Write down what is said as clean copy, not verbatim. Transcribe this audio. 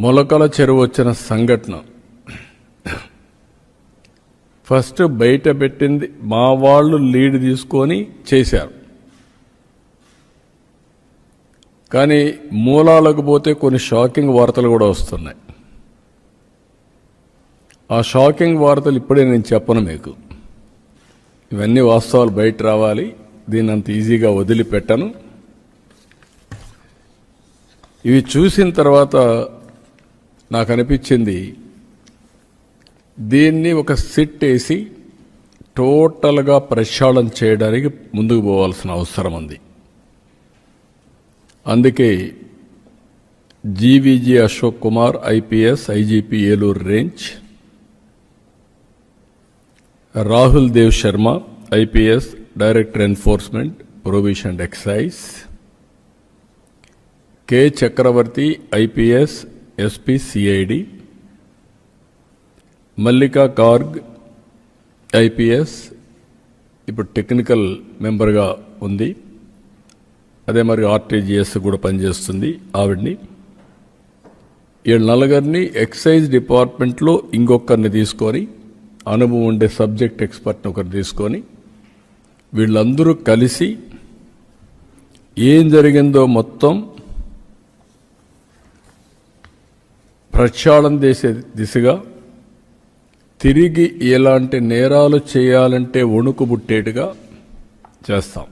మొలకల చెరువు వచ్చిన సంఘటన ఫస్ట్ బయట పెట్టింది మా వాళ్ళు లీడ్ తీసుకొని చేశారు. కానీ మూలాలకు పోతే కొన్ని షాకింగ్ వార్తలు కూడా వస్తున్నాయి. ఆ షాకింగ్ వార్తలు ఇప్పుడే నేను చెప్పను మీకు. ఇవన్నీ వాస్తవాలు బయట రావాలి. దీన్ని అంత ఈజీగా వదిలిపెట్టను. ఇవి చూసిన తర్వాత నాకు అనిపించింది, దీన్ని ఒక సిట్ వేసి టోటల్గా ప్రక్షాళన చేయడానికి ముందుకు పోవాల్సిన అవసరం ఉంది. అందుకే GVG Ashok Kumar IPS IGP Eluru range, Rahul Dev Sharma IPS director enforcement provision and excise, K Chakravarthi IPS SP CID, Mallika Garg IPS ఇప్పుడు టెక్నికల్ మెంబర్గా ఉంది, అదే మరి ఆర్టీజీఎస్ కూడా పనిచేస్తుంది ఆవిడ్ని. వీళ్ళ నలుగురిని ఎక్సైజ్ డిపార్ట్మెంట్లో ఇంకొకరిని తీసుకొని, అనుభవం ఉండే సబ్జెక్ట్ ఎక్స్పర్ట్ని ఒకరు తీసుకొని, వీళ్ళందరూ కలిసి ఏం జరిగిందో మొత్తం ప్రక్షాళన చేసే దిశగా, తిరిగి ఎలాంటి నేరాలు చేయాలంటే వణుకు పుట్టేట్టుగా చేస్తాం.